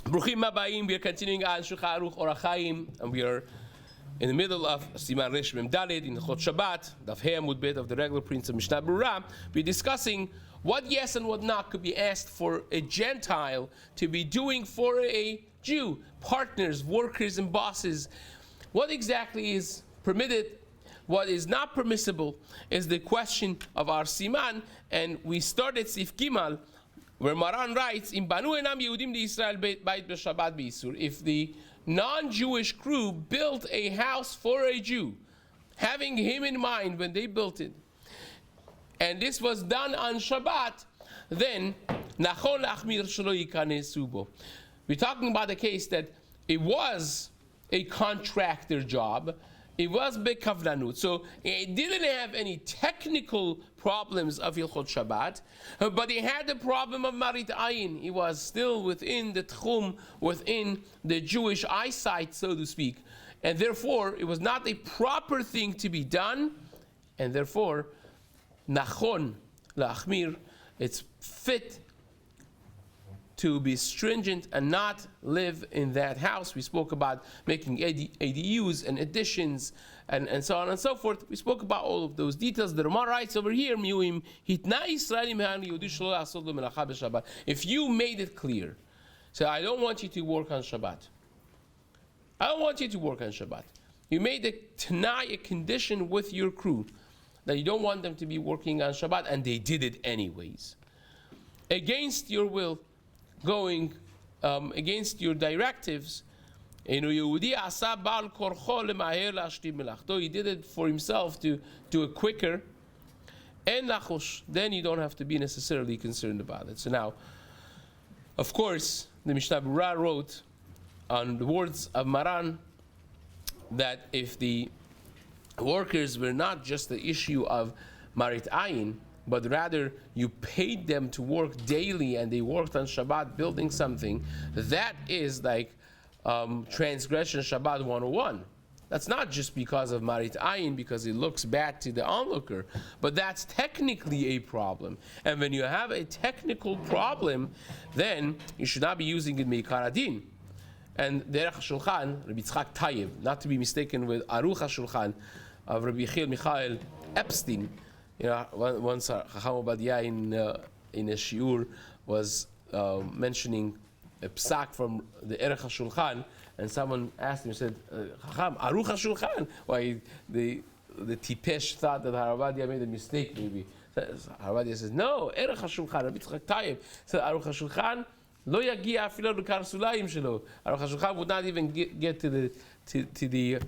Bruchim Habayim, we are continuing on Shulchan Aruch Orach Chaim, and we are in the middle of Siman Resh Mem Dalet in Chot Shabbat, Daf He Amud Bet of the regular prince of Mishnah Berura. We're discussing what yes and what not could be asked for a Gentile to be doing for a Jew, partners, workers, and bosses. What exactly is permitted? What is not permissible is the question of our Siman, and we started Sif Gimal, where Maran writes, "Im banu enam Yehudim Yisrael beit b'Shabbat b'Isur." If the non-Jewish crew built a house for a Jew, having him in mind when they built it, and this was done on Shabbat, then nachon lachmir shelo yikanesu bo. We're talking about the case that it was a contractor job. It was bekavlanut, so it didn't have any technical problems of Hilchot Shabbat, but it had the problem of Marit Ayin. It was still within the tchum, within the Jewish eyesight, so to speak, and therefore it was not a proper thing to be done, and therefore nachon la'achmir, it's fit to be stringent and not live in that house. We spoke about making ADUs and additions and so on and so forth. We spoke about all of those details. The Rama writes over here, if you made it clear, so I don't want you to work on Shabbat. I don't want you to work on Shabbat. You made a Tanai, a condition with your crew that you don't want them to be working on Shabbat, and they did it anyways. Against your will, going against your directives. He did it for himself to do it quicker. Then you don't have to be necessarily concerned about it. So now, of course, the Mishnah Berura wrote on the words of Maran that if the workers were not just the issue of Marit Ayin, but rather you paid them to work daily and they worked on Shabbat building something, that is like transgression Shabbat 101. That's not just because of Marit Ayin, because it looks bad to the onlooker, but that's technically a problem. And when you have a technical problem, then you should not be using it Meikar Adin. And Derech HaShulchan, Rabbi Yitzchak Tayev, not to be mistaken with Aruch HaShulchan of Rabbi Yechiel Michael Epstein. You know, once Chacham Obadia in a shiur was mentioning a psak from the Erech HaShulchan, and someone asked him, said, Chacham, Aruch HaShulchan? Why the Tipesh thought that Harabadia made a mistake, maybe. Harabadia says, no, Erech HaShulchan, Rabbi Yitzchak Tayev said, Aruch HaShulchan, lo yagia afilo l'kar sulayim shelo. Aruch HaShulchan would not even get to the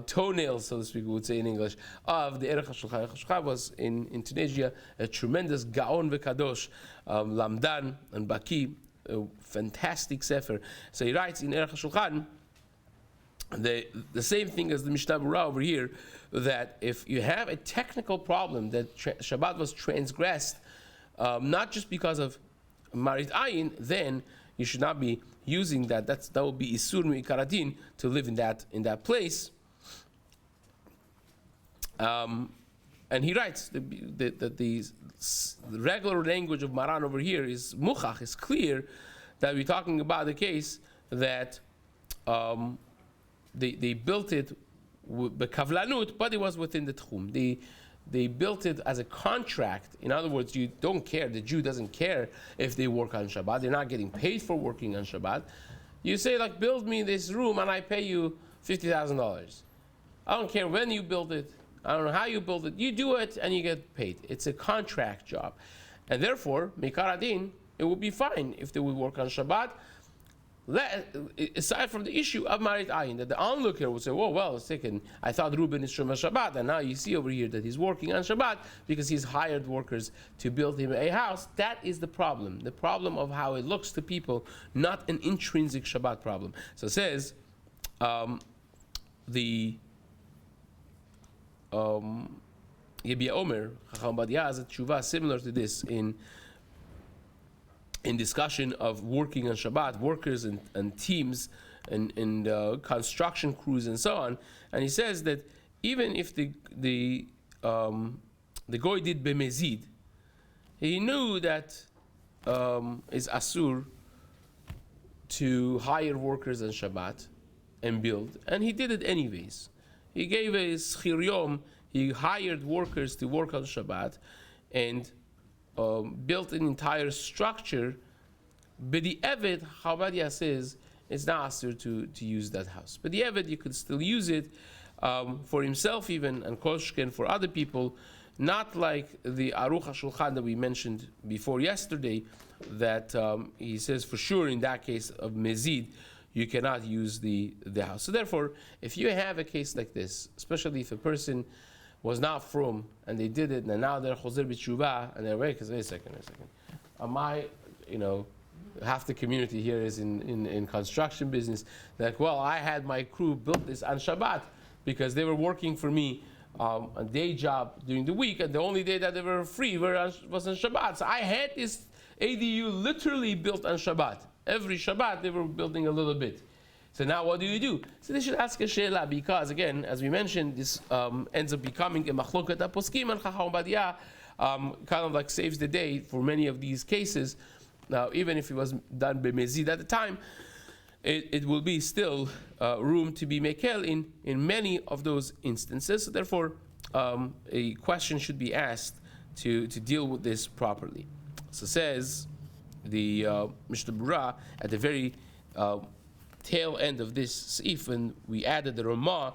toenails, so to speak, we would say in English, of the Erech HaShulchan. HaShulchan was in Tunisia a tremendous Gaon v'Kadosh, Lamdan and Baki, a fantastic sefer. So he writes in Erech HaShulchan the same thing as the Mishnah Berura over here, that if you have a technical problem that Shabbat was transgressed, not just because of Marit Ayin, then you should not be using that. That would be Isur Meikar Adin to live in that place. And he writes that the regular language of Maran over here is muchach, is clear that we're talking about the case that they built it bekavlanut, but it was within the tchum. They built it as a contract. In other words, you don't care, the Jew doesn't care if they work on Shabbat. They're not getting paid for working on Shabbat. You say, like, build me this room and I pay you $50,000. I don't care when you build it. I don't know how you build it. You do it and you get paid. It's a contract job. And therefore, Meikar Adin, it would be fine if they would work on Shabbat. Aside from the issue of Marit Ayin, that the onlooker would say, well, second, I thought Reuben is Shema Shabbat, and now you see over here that he's working on Shabbat because he's hired workers to build him a house. That is the problem of how it looks to people, not an intrinsic Shabbat problem. So it says, the Yebi Omer, Chacham Badia has a tshuva similar to this in discussion of working on Shabbat, workers and teams and construction crews and so on. And he says that even if the goy did bemezid, he knew that is asur to hire workers on Shabbat and build, and he did it anyways. He gave a schir yom, he hired workers to work on Shabbat, and built an entire structure. But the Eved, Havadia says, it's not asked to use that house. But the Eved, you could still use it for himself even, and Koshken for other people, not like the Aruch HaShulchan that we mentioned before yesterday, that he says for sure in that case of Mezid, you cannot use the house. So therefore, if you have a case like this, especially if a person was not from and they did it, and now they're Choser B'Tshuva, and they're wait a second. Am I, half the community here is in construction business. Like, well, I had my crew built this on Shabbat because they were working for me a day job during the week, and the only day that they were free was on Shabbat. So I had this ADU literally built on Shabbat. Every Shabbat they were building a little bit. So now what do you do? So they should ask a she'ela, because again, as we mentioned, this ends up becoming a machloket aposkim, and Chacham Badia kind of like saves the day for many of these cases. Now, even if it was done b'mezid at the time, it will be still room to be mekel in many of those instances. So therefore, a question should be asked to deal with this properly. So says the Mishna Berura at the very tail end of this Seif, and we added the Ramah,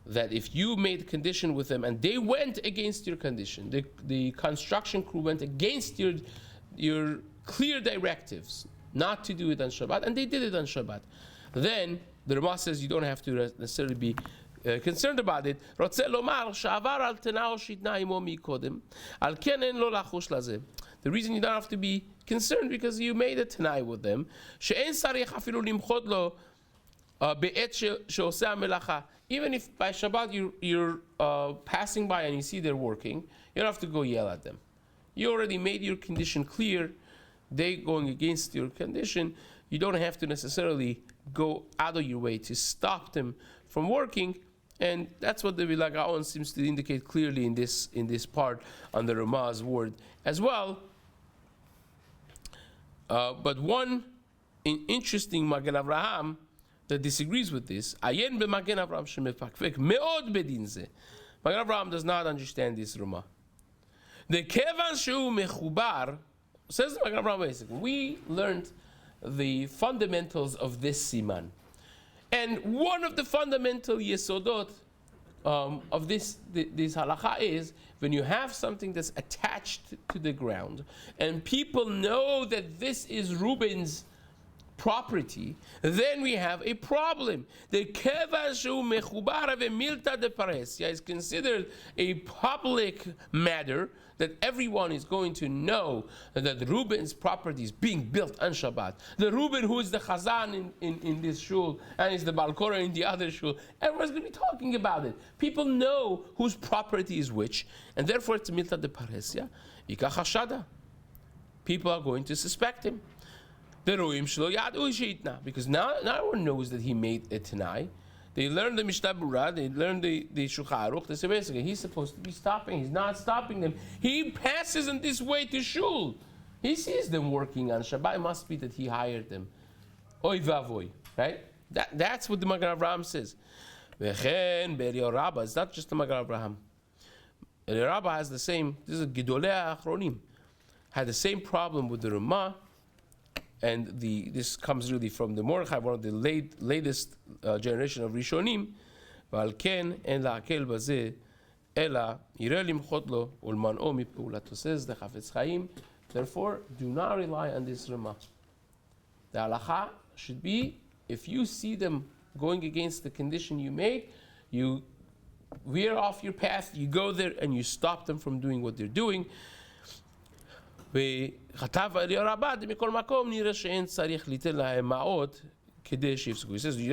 that if you made a condition with them and they went against your condition, the construction crew went against your clear directives not to do it on Shabbat, and they did it on Shabbat, then the Ramah says you don't have to necessarily be concerned about it. The reason you don't have to be concerned, because you made a Tanai with them. Even if by Shabbat you're passing by and you see they're working, you don't have to go yell at them. You already made your condition clear. They going against your condition. You don't have to necessarily go out of your way to stop them from working. And that's what the Vilagaon seems to indicate clearly in this part on the Ramah's word as well. But one interesting Magen Avraham that disagrees with this, Ayen b'Magen Avraham shemefakfek meod bedin ze. Magen Avraham does not understand this Ramah. The kevan shehu mechubar, says the Magen Avraham basically, we learned the fundamentals of this Siman. And one of the fundamental yesodot of this halakha is when you have something that's attached to the ground and people know that this is Reuben's property, then we have a problem. The kevashu mechubara ve'milta de paresia is considered a public matter that everyone is going to know that Reuben's property is being built on Shabbat. The Reuben who is the chazan in this shul and is the balkora in the other shul, everyone's going to be talking about it. People know whose property is which, and therefore it's milta de paresia. Ika chashada. People are going to suspect him. Because now everyone knows that he made a Tanai. They learned the Mishnah Berura, they learned the Shulchan Aruch. They say basically he's supposed to be stopping. He's not stopping them. He passes on this way to shul. He sees them working on Shabbat. It must be that he hired them. Oy vavoy, right? That's what the Magen Avraham says. It's not just the Magen Avraham. Berura has the same. This is Gedolei Achronim. Had the same problem with the Ramah. And this comes really from the Mordechai, one of the latest generation of Rishonim. Says the Chafetz Chaim, therefore, do not rely on this Ramah. The halacha should be, if you see them going against the condition you made, you veer off your path, you go there and you stop them from doing what they're doing. He says you don't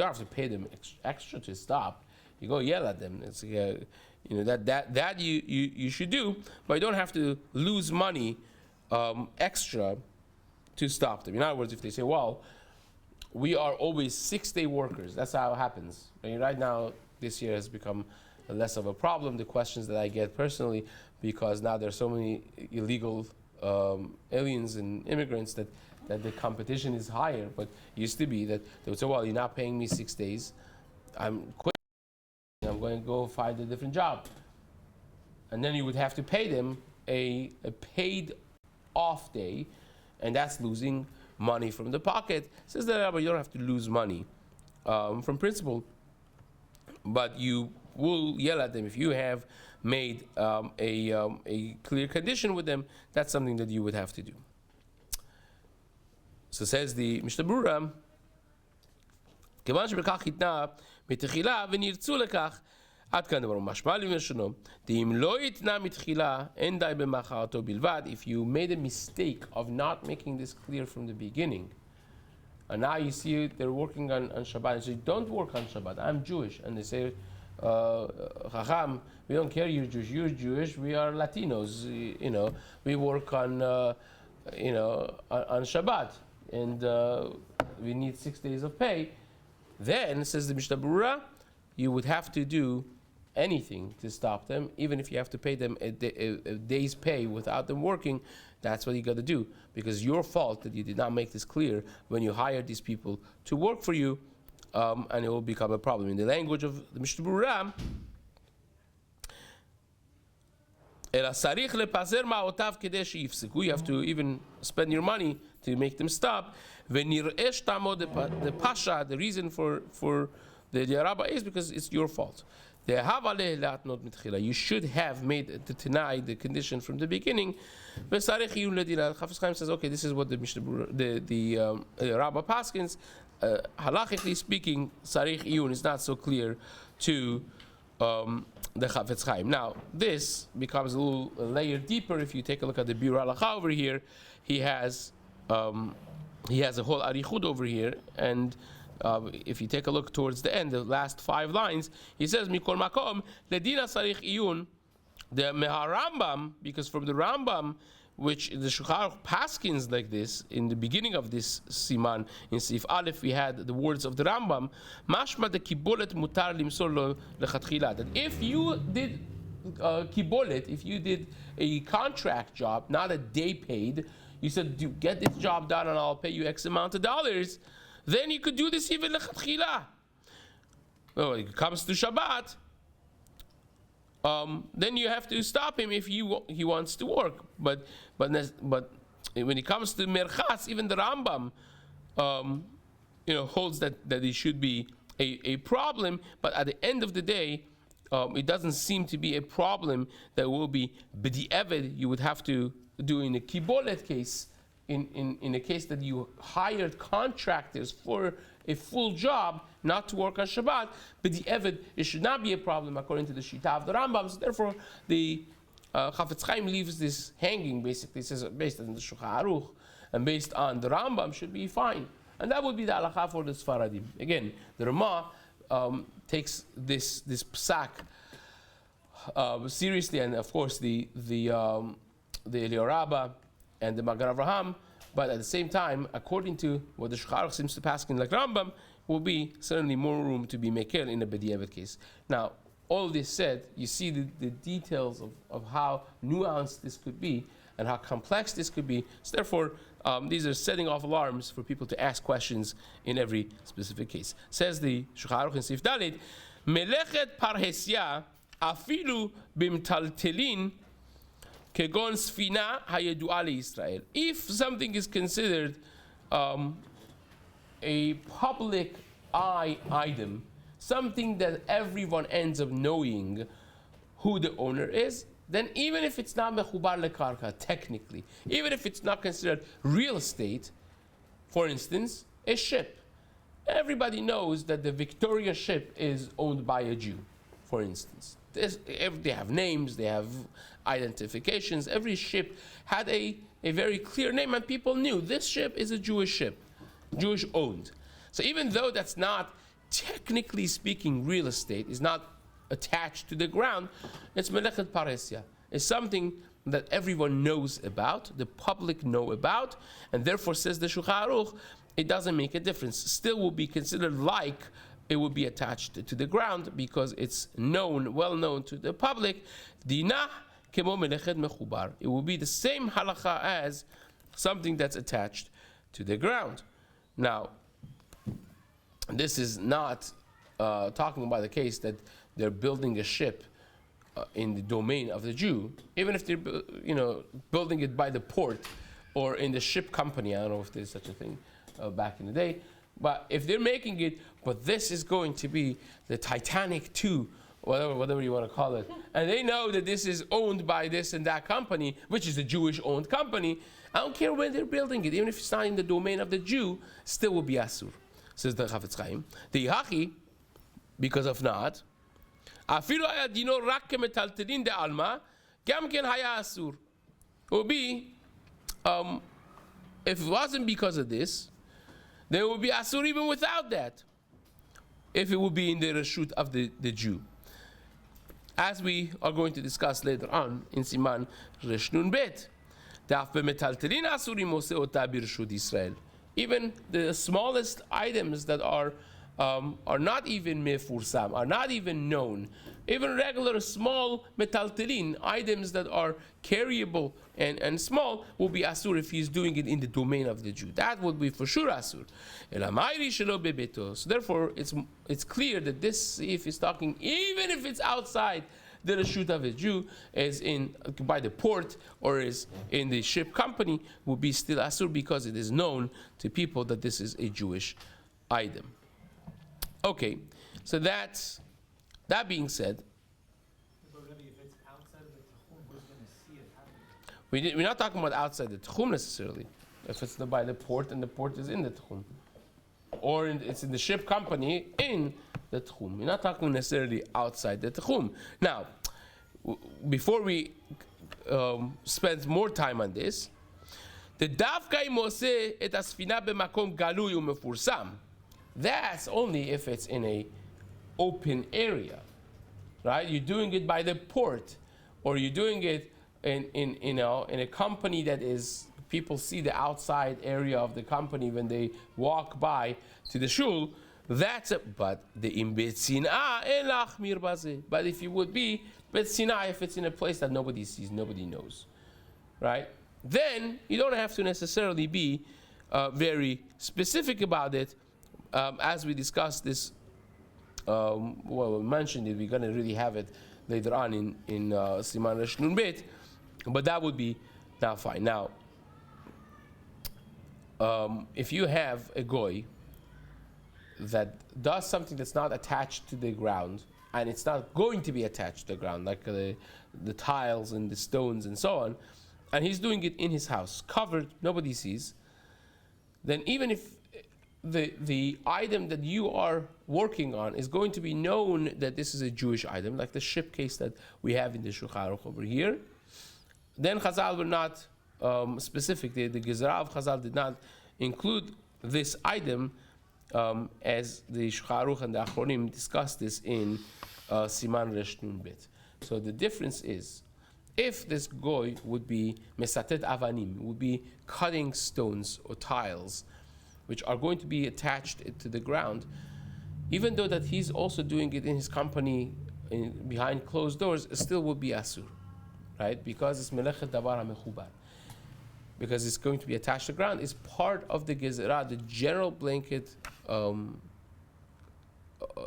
have to pay them extra to stop. You go yell at them. It's that you should do, but you don't have to lose money extra to stop them. In other words, if they say, well, we are always 6-day workers, that's how it happens. Right now, this year has become less of a problem, the questions that I get personally, because now there's so many illegal aliens and immigrants that that the competition is higher, but it used to be that they would say, well, you're not paying me 6 days, I'm quitting, I'm going to go find a different job. And then you would have to pay them a paid off day, and that's losing money from the pocket. Says the rabbi, you don't have to lose money from principle, but you will yell at them if you have made a clear condition with them. That's something that you would have to do. So says the Mishna Berura, כיוון שבכך התנה מתחילה ונרצו לכך, עד כאן דבר משמע לשונו, דאם לא התנה מתחילה, אין די במחרתו בלבד. If you made a mistake of not making this clear from the beginning, and now you see they're working on Shabbat, and say, don't work on Shabbat, I'm Jewish. And they say, Chacham, we don't care you're Jewish, you're Jewish, we are Latinos, we work on, on Shabbat, and we need 6 days of pay. Then, says the Mishnah Berura, you would have to do anything to stop them, even if you have to pay them a day's pay without them working. That's what you got to do, because your fault that you did not make this clear when you hired these people to work for you, and it will become a problem. In the language of the Mishnah Berura, you have to even spend your money to make them stop. The pasha, the reason for the Yaraba is because it's your fault. You should have made to deny the condition from the beginning. Chafetz Chaim says, okay, this is what the Mishnah, the Rabba Paskins, halachically speaking, Sarich Iyun is not so clear to the Chafetz Chaim. Now, this becomes a layer deeper. If you take a look at the Berura Halacha over here, he has a whole arichud over here, and if you take a look towards the end, the last 5 lines, he says, Mikol makom ledina sarich iyun, the meharambam, because from the Rambam, which the Shulchan Aruch paskins like this, in the beginning of this Siman, in Seif Aleph, we had the words of the Rambam, mashma de kibolet mutar limsor lo lechatchila, that if you did kibolet, if you did a contract job, not a day paid, you said, get this job done and I'll pay you X amount of dollars, then you could do this even lechatchila. Well, when it comes to Shabbat, then you have to stop him if he wants to work. But when it comes to merchas, even the Rambam, holds that it should be a problem. But at the end of the day, it doesn't seem to be a problem that will be b'di'evid. You would have to do in a kibolet case. In a case that you hired contractors for a full job, not to work on Shabbat, but the Eved, it should not be a problem according to the Shita of the Rambam. So therefore, the Chafetz Chaim leaves this hanging, basically, says based on the Shulchan Aruch and based on the Rambam should be fine. And that would be the halacha for the Sfaradim. Again, the Ramah takes this psak seriously, and of course the Eliyahu Rabbah and the Magen Avraham, but at the same time, according to what the Shulchan Aruch seems to pass in like Rambam, will be certainly more room to be mekel in a b'diavad case. Now, all this said, you see the details of how nuanced this could be and how complex this could be. So therefore, these are setting off alarms for people to ask questions in every specific case. Says the Shulchan Aruch in Seif Dalet, melechet parhesya afilu bimtaltelin kegon sfina hayedu'a leYisrael. If something is considered a public eye item, something that everyone ends up knowing who the owner is, then even if it's not mechubar lekarka, technically, even if it's not considered real estate, for instance, a ship. Everybody knows that the Victoria ship is owned by a Jew, for instance. They have names, they have identifications. Every ship had a very clear name, and people knew this ship is a Jewish ship, Jewish owned. So even though that's not, technically speaking, real estate, is not attached to the ground, it's melechet paresya. It's something that everyone knows about, the public know about, and therefore, says the Shulchan Aruch, it doesn't make a difference. Still will be considered like it will be attached to the ground because it's known, well known to the public. Dinah kemo melechet mechubar. It will be the same halacha as something that's attached to the ground. Now, this is not talking about the case that they're building a ship in the domain of the Jew, even if they're building it by the port or in the ship company. I don't know if there's such a thing back in the day, but if they're making it, but this is going to be the Titanic 2, whatever you want to call it, and they know that this is owned by this and that company, which is a Jewish-owned company. I don't care when they're building it, even if it's not in the domain of the Jew, still will be asur. Says the Chafetz Chaim. The Hachi, because of not, afilu haya dino rak kemetaltelin de alma, gam ken haya asur. Will be, if it wasn't because of this, then it would be asur even without that. If it would be in the reshut of the Jew, as we are going to discuss later on in Siman Resh Nun Bet. Even the smallest items that are not even mefursam, are not even known, even regular small metaltelin, items that are carryable and small, will be asur if he's doing it in the domain of the Jew. That would be for sure asur. So therefore, it's clear that this Seif is talking, even if it's outside the reshut of a Jew, is in by the port or is in the ship company, will be still asur because it is known to people that this is a Jewish item. Okay, so that being said, But really, if it's outside of the Tchum, who's going to see it happening? we're not talking about outside the Tchum necessarily. If it's by the port and the port is in the Tchum, or it's in the ship company in the Tchum. We're not talking necessarily outside the Tchum. Now, before we spend more time on this, the Davkai Mose et Asfina b'makom galui u'mefursam. That's only if it's in a open area, right? You're doing it by the port, or you're doing it in a company that is, people see the outside area of the company when they walk by to the shul. That's it. But the imbetzina elachmir baze. But if you would be betzina, if it's in a place that nobody sees, nobody knows, right? Then you don't have to necessarily be very specific about it. As we discussed this, we mentioned it, we're going to really have it later on in Siman Resh Nun Bet, but that would be now fine. Now, if you have a goy that does something that's not attached to the ground, and it's not going to be attached to the ground, like the tiles and the stones and so on, and he's doing it in his house, covered, nobody sees, then even if the item that you are working on is going to be known that this is a Jewish item, like the ship case that we have in the Shulchan Aruch over here, then Chazal were not specific. The Gezerah of Chazal did not include this item, as the Shulchan Aruch and the Achronim discussed this in Siman Resh Nun Bet. So the difference is, if this goy would be mesatet avanim, would be cutting stones or tiles, which are going to be attached to the ground, even though that he's also doing it in his company behind closed doors, it still would be asur, right? Because it's melechet davar hamechubar. Because it's going to be attached to the ground. It's part of the gezerah, the general blanket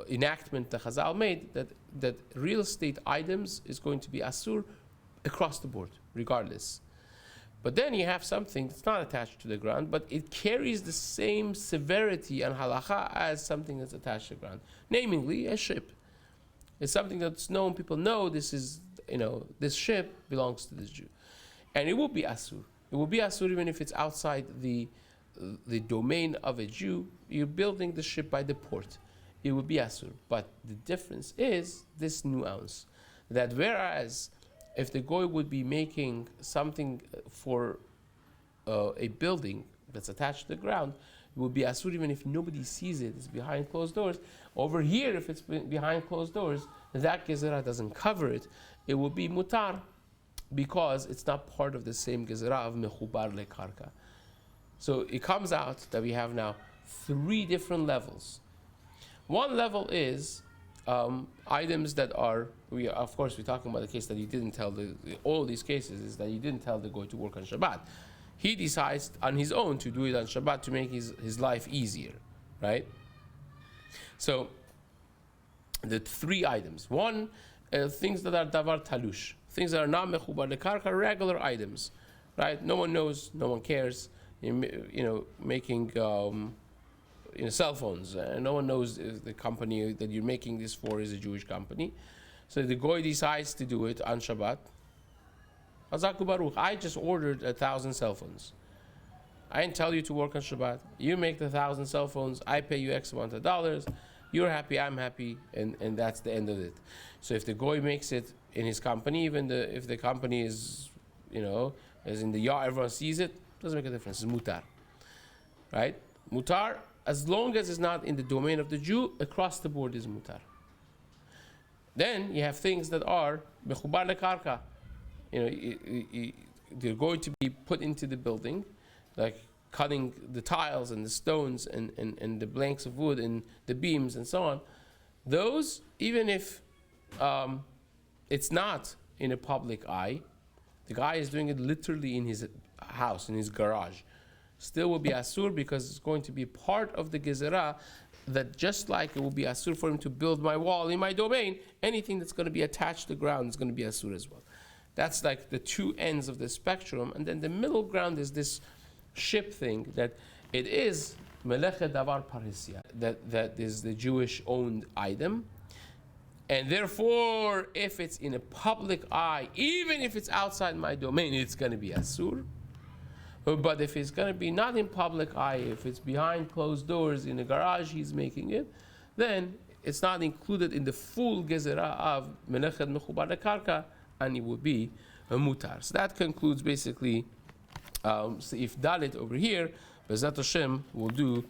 enactment that Chazal made, that real estate items is going to be asur across the board, regardless. But then you have something that's not attached to the ground, but it carries the same severity and halacha as something that's attached to the ground. Namely, a ship. It's something that's known, people know this is, this ship belongs to this Jew. And it will be asur. It will be asur even if it's outside the domain of a Jew. You're building the ship by the port. It will be asur. But the difference is this nuance, that whereas if the goy would be making something for a building that's attached to the ground, it would be asur even if nobody sees it. It's behind closed doors. Over here, if it's behind closed doors, that gezerah doesn't cover it. It will be mutar because it's not part of the same gezerah of mechubar lekarka. So it comes out that we have now 3 different levels. One level is items that are, we're talking about the case that you didn't tell all these cases is that you didn't tell the goy to work on Shabbat. he decides on his own to do it on Shabbat to make his life easier, right? So the three items. One, things that are davar talush, things that are not mechubar lekarka, regular items, right? No one knows, no one cares. Making cell phones. No one knows if the company that you're making this for is a Jewish company. So the goy decides to do it on Shabbat. Hazaku Baruch, I just ordered 1,000 cell phones. I didn't tell you to work on Shabbat. You make the 1,000 cell phones. I pay you X amount of dollars. You're happy, I'm happy, and that's the end of it. So if the goy makes it in his company, even if the company is, is in the yard, everyone sees it, doesn't make a difference. It's mutar, right? Mutar, as long as it's not in the domain of the Jew, across the board is mutar. Then you have things that are mechubar lekarka. They're going to be put into the building, like cutting the tiles and the stones and the blanks of wood and the beams and so on. Those, even if it's not in a public eye, the guy is doing it literally in his house, in his garage, still will be asur, because it's going to be part of the gezerah, that just like it will be asur for him to build my wall in my domain, anything that's going to be attached to the ground is going to be asur as well. That's like the two ends of the spectrum. And then the middle ground is this ship thing, that it is melechet davar parisia, that is the Jewish owned item. And therefore, if it's in a public eye, even if it's outside my domain, it's going to be asur. But if it's going to be not in public eye, if it's behind closed doors in a garage he's making it, then it's not included in the full gezerah of melechet mechubar lekarka, and it would be a mutar. So that concludes basically Seif Dalet over here. Bezat Hashem will do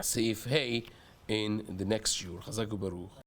Seif Hey in the next shiur. Chazak u'baruch.